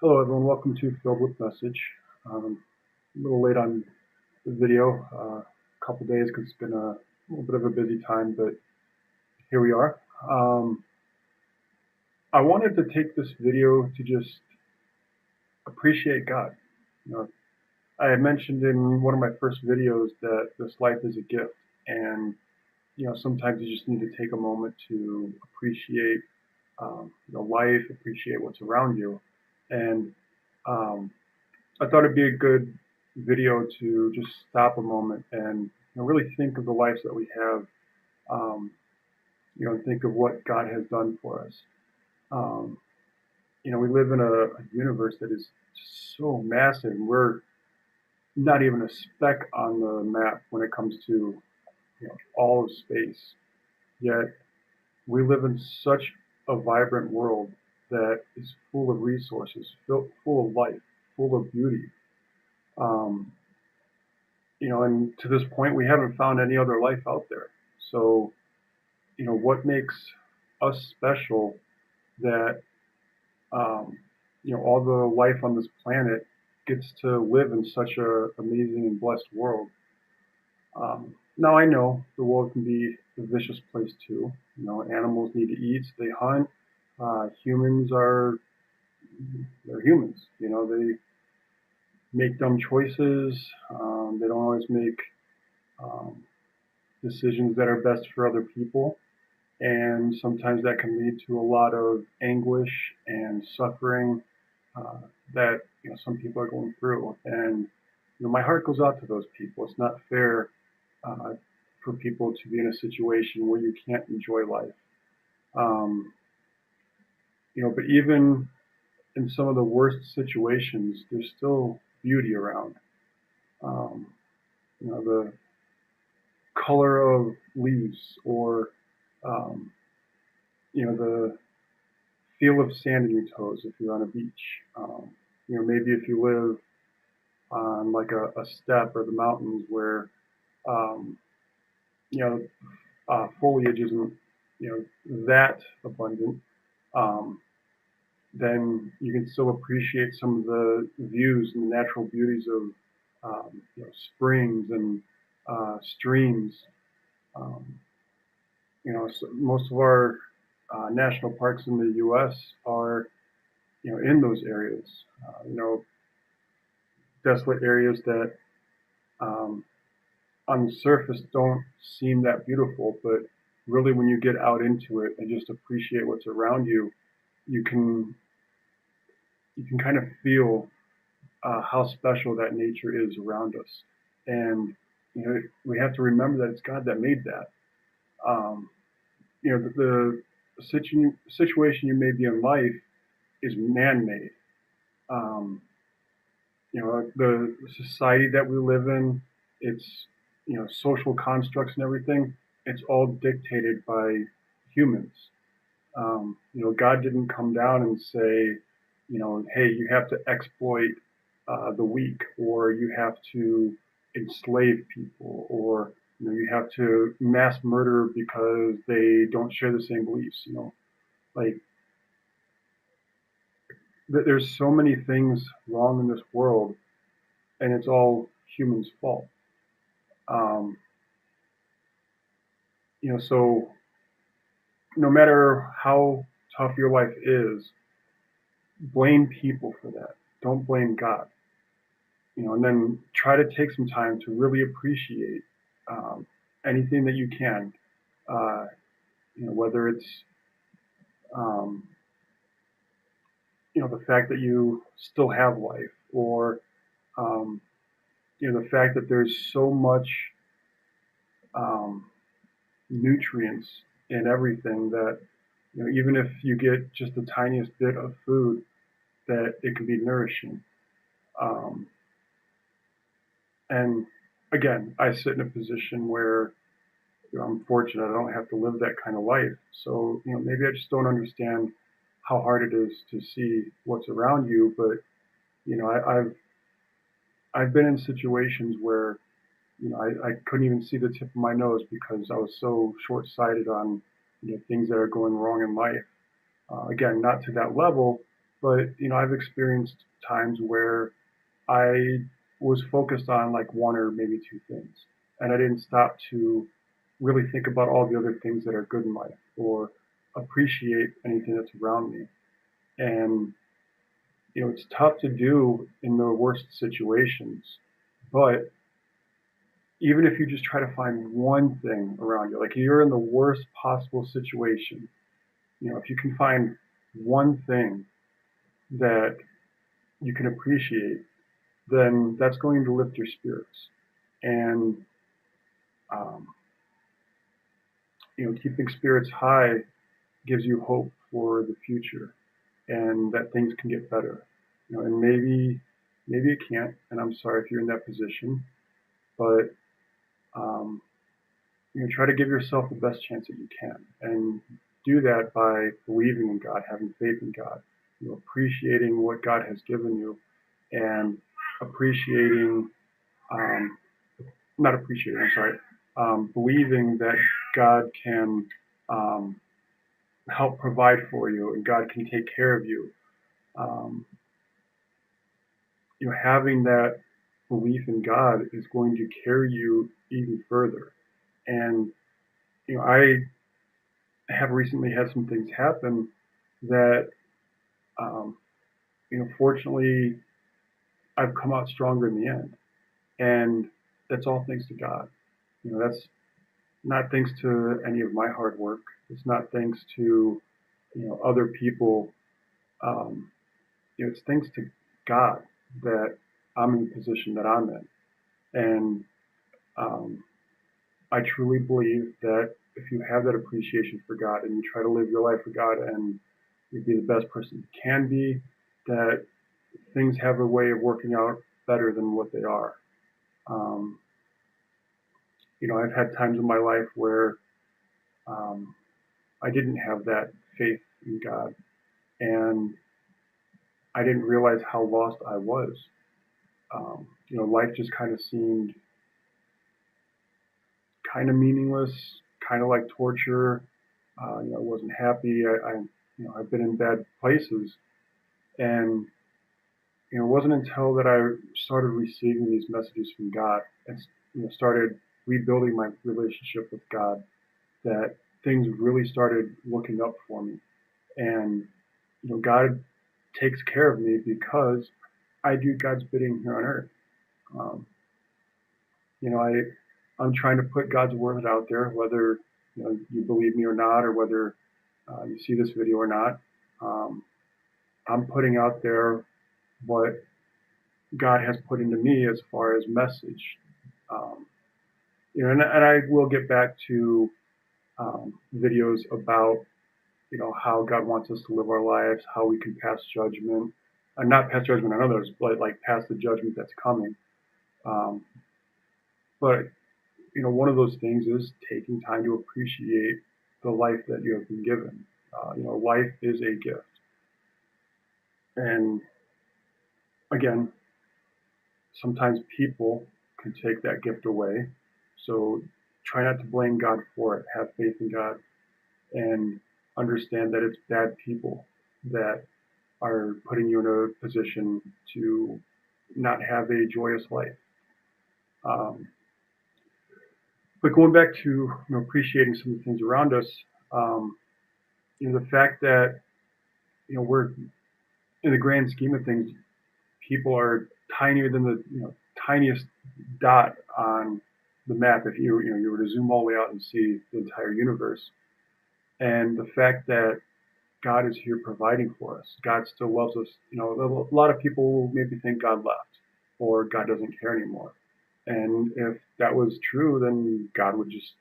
Hello everyone, welcome to Filled with Message. A little late on the video, a couple days because it's been a little bit of a busy time, but here we are. I wanted to take this video to just appreciate God. You know, I had mentioned in one of my first videos that this life is a gift, and sometimes you just need to take a moment to appreciate life, appreciate what's around you, and um, I thought it'd be a good video to just stop a moment and really think of the lives that we have, um, and think of what God has done for us. Um, we live in a universe that is so massive. We're not even a speck on the map when it comes to all of space. Yet we live in such a vibrant world that is full of resources, full of life, full of beauty. Um, and to this point, we haven't found any other life out there. So, what makes us special that, um, all the life on this planet gets to live in such a amazing and blessed world. Now I know the world can be a vicious place too. Animals need to eat, so they hunt. Humans they're humans. They make dumb choices. They don't always make um, decisions that are best for other people. And sometimes that can lead to a lot of anguish and suffering that some people are going through. And my heart goes out to those people. It's not fair uh, for people to be in a situation where you can't enjoy life. Um, but even in some of the worst situations, there's still beauty around. Um, the color of leaves, or um, the feel of sand in your toes if you're on a beach. Maybe if you live on like a steppe or the mountains where um, you know foliage isn't that abundant, um, then you can still appreciate some of the views and the natural beauties of springs and streams. Um, so most of our national parks in the U.S. are in those areas. Desolate areas that um, on the surface don't seem that beautiful, but really when you get out into it and just appreciate what's around you, you can kind of feel how special that nature is around us. And we have to remember that it's God that made that. Um, the situation you may be in life is man-made. Um, the society that we live in, its social constructs and everything, it's all dictated by humans. God didn't come down and say, hey, you have to exploit the weak, or you have to enslave people, or you have to mass murder because they don't share the same beliefs. Like there's so many things wrong in this world, and it's all humans' fault. Um, so no matter how tough your life is, blame people for that. Don't blame God. And then try to take some time to really appreciate um, anything that you can. Uh, whether it's um, the fact that you still have life, or um, the fact that there's so much um, nutrients in everything that even if you get just the tiniest bit of food, that it can be nourishing. Um, and again, I sit in a position where I'm fortunate. I don't have to live that kind of life. So maybe I just don't understand how hard it is to see what's around you. But I've been in situations where I couldn't even see the tip of my nose because I was so short-sighted on things that are going wrong in life. Again, not to that level, But I've experienced times where I was focused on like one or maybe two things, and I didn't stop to really think about all the other things that are good in life or appreciate anything that's around me. And it's tough to do in the worst situations, but even if you just try to find one thing around you, like you're in the worst possible situation, if you can find one thing that you can appreciate, then that's going to lift your spirits. And um, keeping spirits high gives you hope for the future and that things can get better. And maybe it can't, and I'm sorry if you're in that position, but um, try to give yourself the best chance that you can, and do that by believing in God, having faith in God, appreciating what God has given you, and appreciating, um, not appreciating, I'm sorry, believing that God can um, help provide for you and God can take care of you. Um, having that belief in God is going to carry you even further. And I have recently had some things happen that, um, fortunately, I've come out stronger in the end, and that's all thanks to God. That's not thanks to any of my hard work. It's not thanks to other people. Um, it's thanks to God that I'm in the position that I'm in, and um, I truly believe that if you have that appreciation for God and you try to live your life for God and you be the best person you can be, that things have a way of working out better than what they are. Um, I've had times in my life where um, I didn't have that faith in God, and I didn't realize how lost I was. Life just kind of seemed kind of meaningless, kind of like torture. I wasn't happy. I've been in bad places, and it wasn't until that I started receiving these messages from God and started rebuilding my relationship with God that things really started looking up for me. And God takes care of me because I do God's bidding here on earth. Um, I'm trying to put God's word out there, whether you believe me or not, or whether you see this video or not. Um, I'm putting out there what God has put into me as far as message. Um, and I will get back to videos about how God wants us to live our lives, how we can pass judgment, and not pass judgment on others, but like pass the judgment that's coming. Um, but one of those things is taking time to appreciate the life that you have been given. Life is a gift, and again, sometimes people can take that gift away. So try not to blame God for it. Have faith in God and understand that it's bad people that are putting you in a position to not have a joyous life. Um, but going back to appreciating some of the things around us, um, the fact that we're in the grand scheme of things, people are tinier than the tiniest dot on the map. If you were to zoom all the way out and see the entire universe, and the fact that God is here providing for us, God still loves us. A lot of people maybe think God left or God doesn't care anymore. And if that was true, then God would just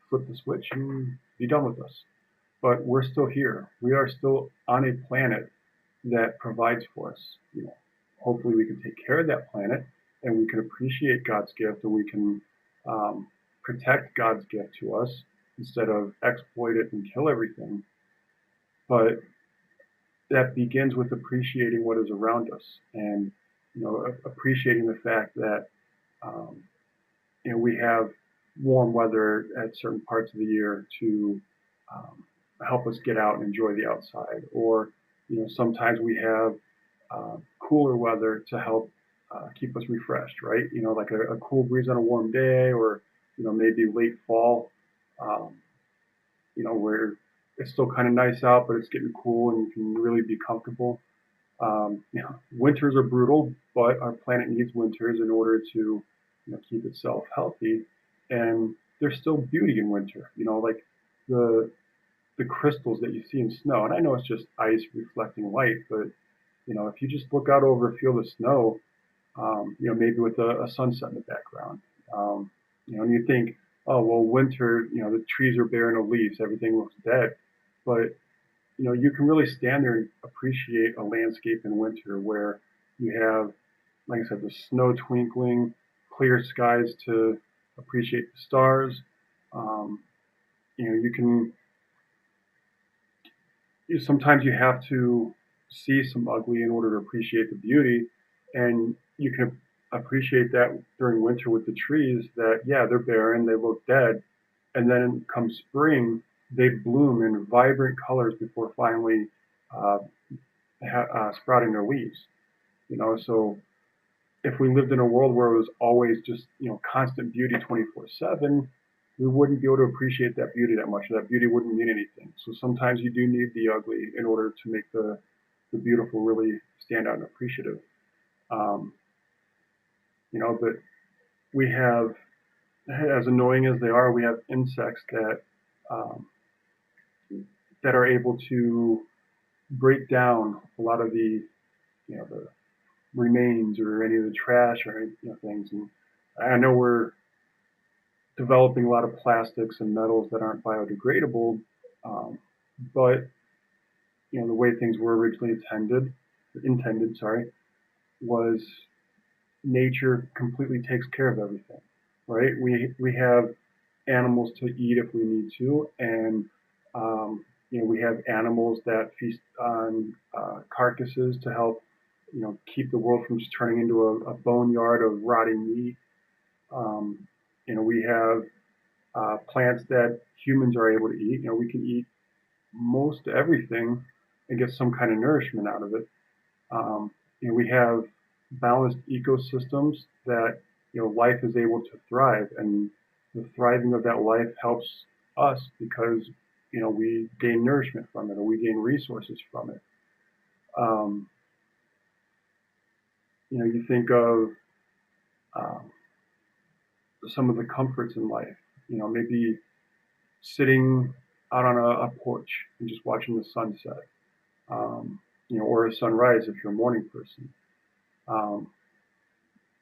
flip the switch and be done with us. But we're still here. We are still on a planet that provides for us. Hopefully we can take care of that planet and we can appreciate God's gift and we can um, protect God's gift to us instead of exploit it and kill everything. But that begins with appreciating what is around us and appreciating the fact that um, we have warm weather at certain parts of the year to help us get out and enjoy the outside, or Sometimes we have cooler weather to help keep us refreshed, right? Like a cool breeze on a warm day, or maybe late fall, um, where it's still kind of nice out, but it's getting cool and you can really be comfortable. Winters are brutal, but our planet needs winters in order to keep itself healthy. And there's still beauty in winter. Like the the crystals that you see in snow. And I know it's just ice reflecting light, but if you just look out over a field of snow, maybe with a sunset in the background, and you think, oh well, winter, the trees are bare, no leaves, everything looks dead, but you can really stand there and appreciate a landscape in winter where you have, like I said, the snow twinkling, clear skies to appreciate the stars. Um, you can sometimes you have to see some ugly in order to appreciate the beauty, and you can appreciate that during winter with the trees. That yeah, they're barren, they look dead, and then come spring, they bloom in vibrant colors before finally uh, sprouting their leaves. So if we lived in a world where it was always just constant beauty 24/7, we wouldn't be able to appreciate that beauty that much. That beauty wouldn't mean anything. So sometimes you do need the ugly in order to make the beautiful really stand out and appreciative. Um, but we have, as annoying as they are, we have insects um, that are able to break down a lot of the remains or any of the trash or things. And I know we're developing a lot of plastics and metals that aren't biodegradable, um, but the way things were originally intended, sorry, was nature completely takes care of everything, right? We have animals to eat if we need to, and we have animals that feast on carcasses to help keep the world from just turning into a boneyard of rotting meat. Um, we have plants that humans are able to eat. We can eat most everything and get some kind of nourishment out of it. We have balanced ecosystems that life is able to thrive, and the thriving of that life helps us because we gain nourishment from it, or we gain resources from it. Um, you think of um, some of the comforts in life. Maybe sitting out on a porch and just watching the sunset, or a sunrise if you're a morning person. Um,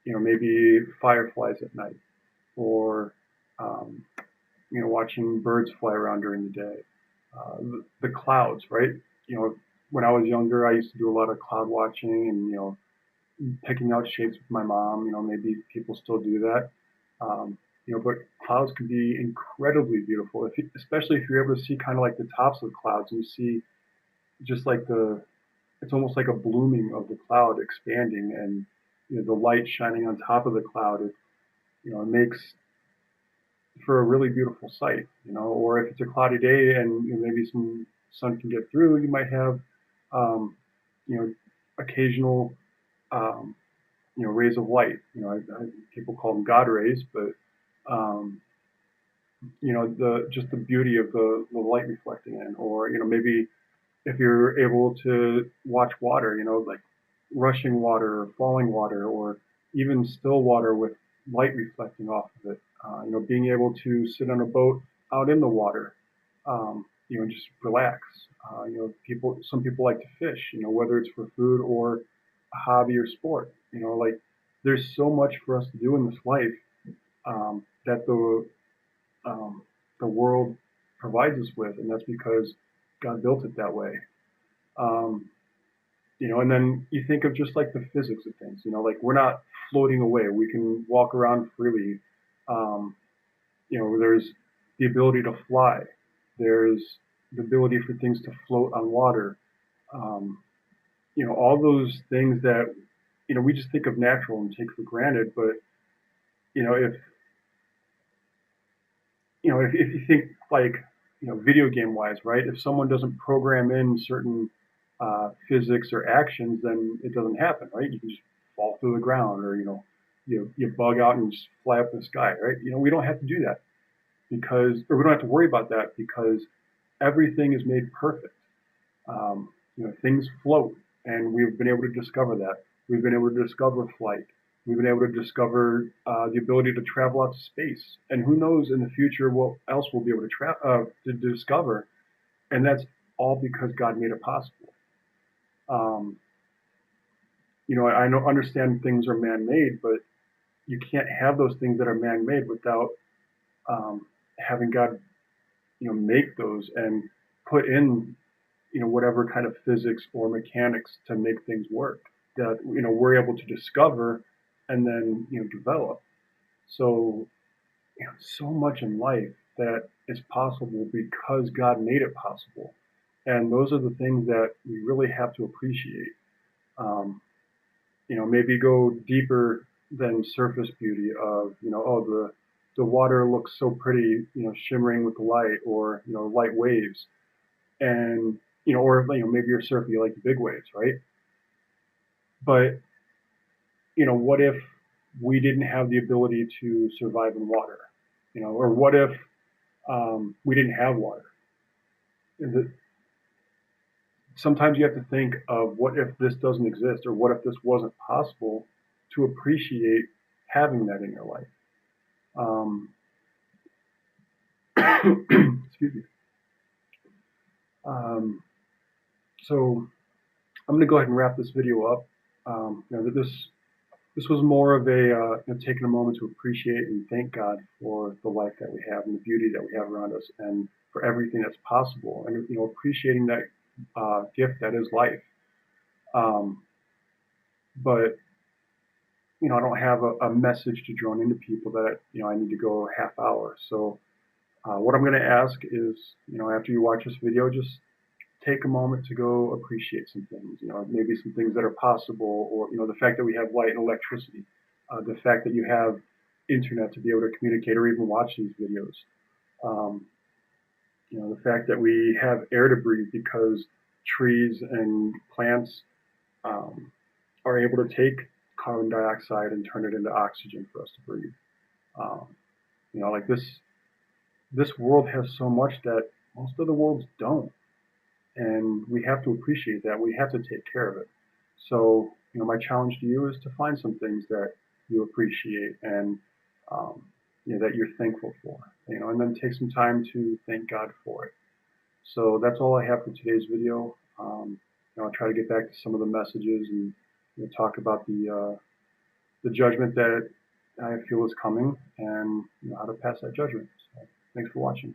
maybe fireflies at night, or um, watching birds fly around during the day. The clouds, right? When I was younger, I used to do a lot of cloud watching and picking out shapes with my mom. Maybe people still do that. Um, but clouds can be incredibly beautiful, especially if you're able to see kind of like the tops of clouds and you see just like it's almost like a blooming of the cloud expanding, and the light shining on top of the cloud. It makes for a really beautiful sight. Or if it's a cloudy day and maybe some sun can get through, you might have um, you know occasional um, rays of light. People call them God rays, but um, the just the beauty of the light reflecting in, or maybe if you're able to watch water, like rushing water or falling water, or even still water with light reflecting off of it. Being able to sit on a boat out in the water, and just relax. Some people like to fish, whether it's for food or a hobby or sport. Like there's so much for us to do in this life that um, the world provides us with, and that's because God built it that way. Um, and then you think of just like the physics of things. Like we're not floating away. We can walk around freely. Um, there's the ability to fly. There's the ability for things to float on water. Um, all those things that we just think of natural and take for granted. But if if you think like video game wise, right? If someone doesn't program in certain physics or actions, then it doesn't happen, right? You can just fall through the ground, or you bug out and just fly up in the sky, right? We don't have to do that or we don't have to worry about that because everything is made perfect. Things float, and we've been able to discover that. We've been able to discover flight. We've been able to discover the ability to travel out to space, and who knows in the future what else we'll be able to discover. And that's all because God made it possible. Um, I know understand things are man-made, but you can't have those things that are man-made without having God, make those and put in, whatever kind of physics or mechanics to make things work that we're able to discover and then develop. So so much in life that is possible because God made it possible, and those are the things that we really have to appreciate. Um, maybe go deeper than surface beauty of oh, the water looks so pretty, shimmering with the light, or light waves, and or maybe you're surfing, you like the big waves, right? But what if we didn't have the ability to survive in water? Or what if we didn't have water? Sometimes you have to think of what if this doesn't exist, or what if this wasn't possible, to appreciate having that in your life. Um, excuse me. Um, so I'm going to go ahead and wrap this video up. This was more of a taking a moment to appreciate and thank God for the life that we have and the beauty that we have around us, and for everything that's possible, and appreciating that gift that is life. Um, but I don't have a message to drone into people that I need to go a half hour. So what I'm going to ask is, after you watch this video, just take a moment to go appreciate some things. Maybe some things that are possible, or the fact that we have light and electricity, the fact that you have internet to be able to communicate or even watch these videos. Um, the fact that we have air to breathe because trees and plants um, are able to take carbon dioxide and turn it into oxygen for us to breathe. Um, like this world has so much that most of the worlds don't, and we have to appreciate that. We have to take care of it. So, my challenge to you is to find some things that you appreciate, and um, that you're thankful for. And then take some time to thank God for it. So that's all I have for today's video. I'll try to get back to some of the messages, and talk about the judgment that I feel is coming, and how to pass that judgment. So, thanks for watching.